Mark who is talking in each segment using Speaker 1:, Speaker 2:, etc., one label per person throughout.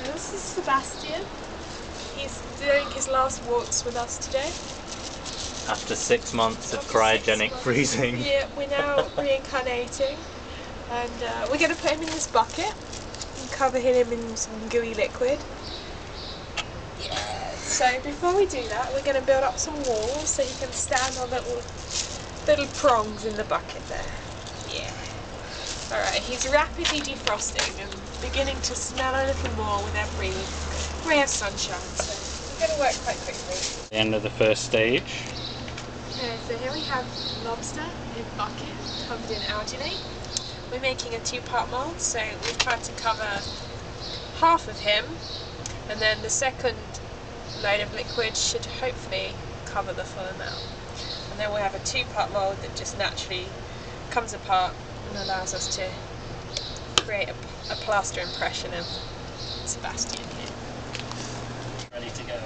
Speaker 1: This is Sebastian. He's doing his last walks with us today.
Speaker 2: After 6 months of cryogenic freezing.
Speaker 1: Yeah, we're now reincarnating, and we're going to put him in this bucket and cover him in some gooey liquid. Yeah. So before we do that, we're going to build up some walls so he can stand on little prongs in the bucket there. Yeah. Alright, he's rapidly defrosting and beginning to smell a little more with every ray of sunshine, so we're going to work quite quickly.
Speaker 2: The end of the first stage.
Speaker 1: So here we have lobster in bucket covered in alginate. We're making a 2-part mould, so we've tried to cover half of him, and then the second load of liquid should hopefully cover the full amount. And then we'll have a 2-part mould that just naturally comes apart and allows us to create a plaster impression of Sebastian here.
Speaker 2: Ready to go.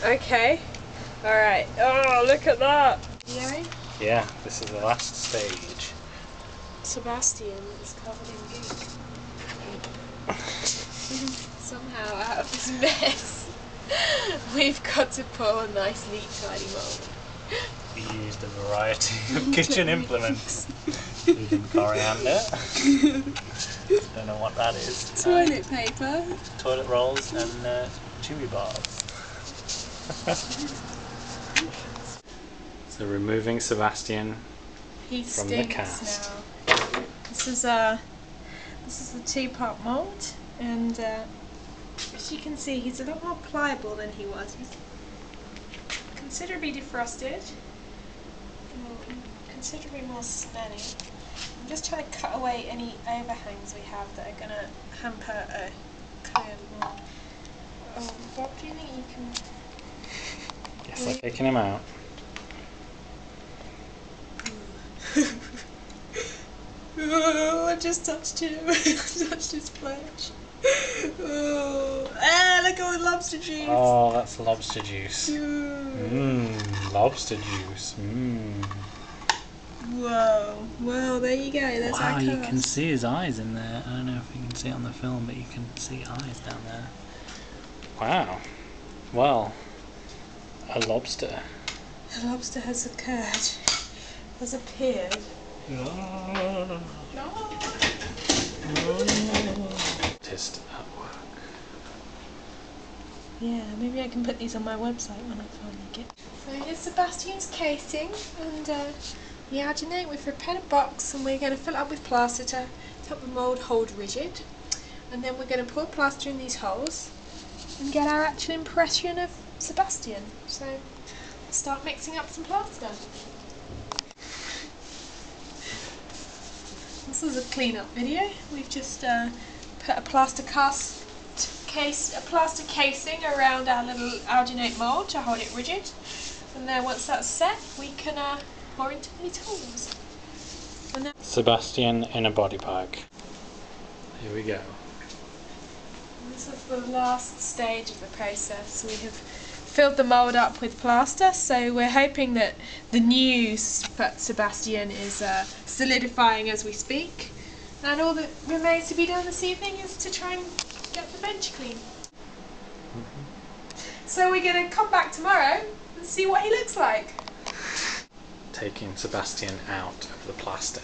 Speaker 1: Okay. Alright. Oh, look at that! Yeah?
Speaker 2: Yeah, this is the last stage.
Speaker 1: Sebastian is covered in goop. Somehow out of this mess, we've got to pull a nice, neat, tidy mould.
Speaker 2: We used a variety of kitchen implements. Using coriander. Don't know what that is.
Speaker 1: Toilet paper.
Speaker 2: Toilet rolls and chewy bars. So removing Sebastian from the cast.
Speaker 1: Now. This is a 2-part mould, and as you can see, he's a lot more pliable than he was. He's considerably defrosted, considerably more smelly. I'm just trying to cut away any overhangs we have that are going to hamper a clear mould. Bob, do you think you can...
Speaker 2: Yes, I'm taking him out.
Speaker 1: Oh, I just touched him. I touched his flesh. Oh. Ah, look at all the lobster juice.
Speaker 2: Oh, that's lobster juice. Lobster juice.
Speaker 1: Whoa. Well, there you go. There's our cast.
Speaker 2: You can see his eyes in there. I don't know if you can see it on the film, but you can see eyes down there. Wow. Well, a lobster.
Speaker 1: A lobster has occurred. Has appeared.
Speaker 2: Artist at work.
Speaker 1: Yeah, maybe I can put these on my website when I finally get. So here's Sebastian's casing and the alginate. We've prepared a box and we're going to fill it up with plaster to help the mould hold rigid. And then we're going to pour plaster in these holes and get our actual impression of Sebastian. So let's start mixing up some plaster. This is a clean-up video. We've just put a plaster casing around our little alginate mould to hold it rigid, and then once that's set, we can pour into these holes. And then
Speaker 2: Sebastian in a body bag. Here we go.
Speaker 1: this is the last stage of the process. We have filled the mould up with plaster, so we're hoping that the new Sebastian is solidifying as we speak, and all that remains to be done this evening is to try and get the bench clean. So we're going to come back tomorrow and see what he looks like.
Speaker 2: Taking Sebastian out of the plaster.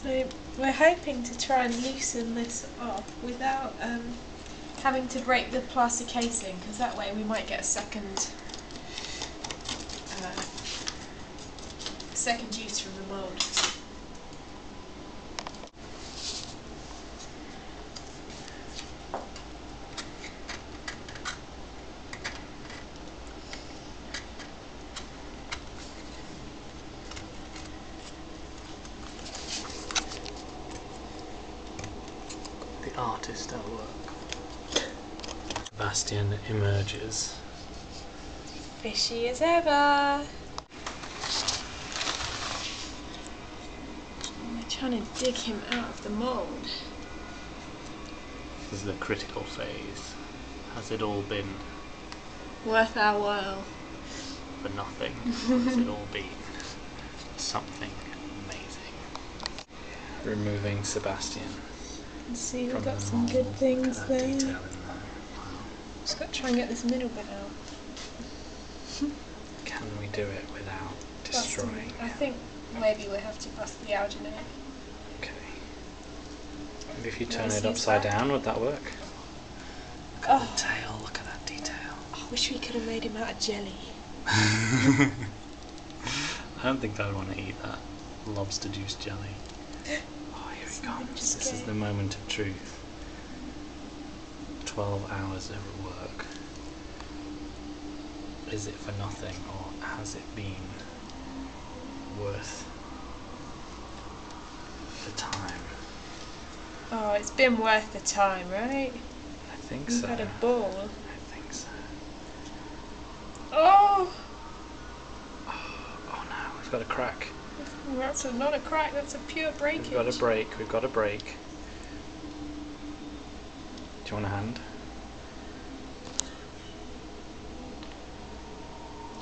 Speaker 1: So we're hoping to try and loosen this off without having to break the plaster casing, because that way we might get a second juice from the mould.
Speaker 2: The artist at work. Sebastian emerges.
Speaker 1: Fishy as ever. We're trying to dig him out of the mould.
Speaker 2: This is the critical phase. Has it all been
Speaker 1: Worth our while.
Speaker 2: for nothing? Has it all been something amazing? removing Sebastian.
Speaker 1: Let's see, we've
Speaker 2: from
Speaker 1: got
Speaker 2: the
Speaker 1: some good
Speaker 2: mould.
Speaker 1: things
Speaker 2: Look at that
Speaker 1: there.
Speaker 2: detail in there. Wow.
Speaker 1: Just got to try and get this middle bit out.
Speaker 2: Can we do it without destroying?
Speaker 1: I think maybe we have to bust the alginate.
Speaker 2: Okay. Maybe if you turn
Speaker 1: Let's
Speaker 2: it
Speaker 1: use
Speaker 2: upside
Speaker 1: that.
Speaker 2: down, would that work? Look at the tail, look at that detail.
Speaker 1: I wish we could have made him out of jelly.
Speaker 2: I don't think I'd want to eat that lobster juice jelly. Oh, here he comes. This is the moment of truth. 12 hours of work. Is it for nothing, or has it been worth the time?
Speaker 1: Oh, it's been worth the time, right?
Speaker 2: I think
Speaker 1: We've
Speaker 2: so.
Speaker 1: had a ball.
Speaker 2: I think so.
Speaker 1: Oh!
Speaker 2: Oh no, we've got a crack.
Speaker 1: That's not a crack, that's a pure breakage.
Speaker 2: We've got a break, we've got a break. Do you want a hand?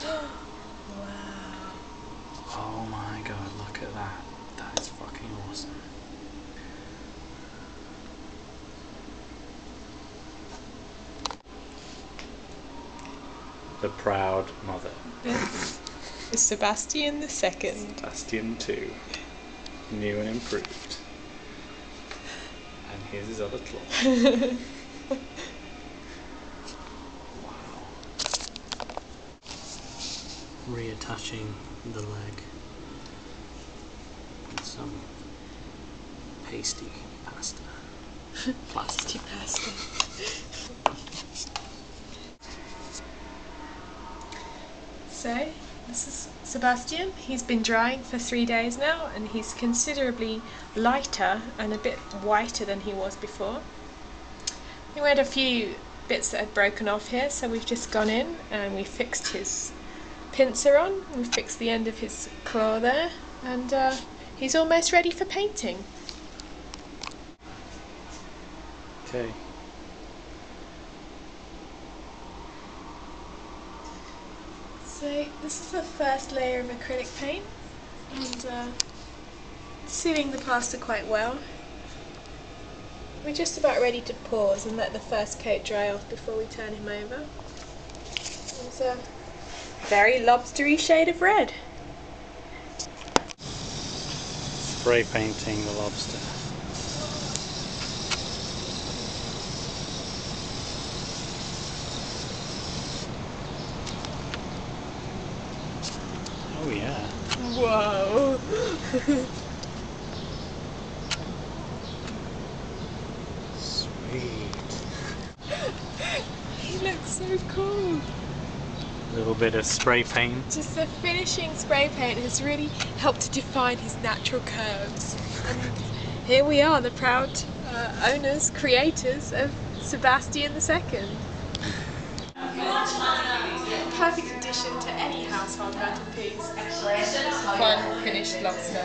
Speaker 1: Wow.
Speaker 2: Oh my god, look at that. That is fucking awesome. The proud mother.
Speaker 1: This is Sebastian the Second.
Speaker 2: Sebastian 2. New and improved. And here's his other claw. Wow. Reattaching the leg with some pasty pasta. Plaster.
Speaker 1: Pasta. So, this is Sebastian. He's been drying for 3 days now, and he's considerably lighter and a bit whiter than he was before. We had a few bits that had broken off here, so we've just gone in and we fixed his pincer on. We fixed the end of his claw there, and he's almost ready for painting.
Speaker 2: Okay.
Speaker 1: So this is the first layer of acrylic paint, and sealing the plaster quite well. We're just about ready to pause and let the first coat dry off before we turn him over. It's a very lobstery shade of red.
Speaker 2: Spray painting the lobster. Oh yeah.
Speaker 1: Whoa!
Speaker 2: Sweet.
Speaker 1: He looks so cool.
Speaker 2: A little bit of spray paint.
Speaker 1: Just the finishing spray paint has really helped to define his natural curves. And here we are, the proud owners, creators of Sebastian the Second. Perfect addition to any household mantelpiece. Fun finished lobster.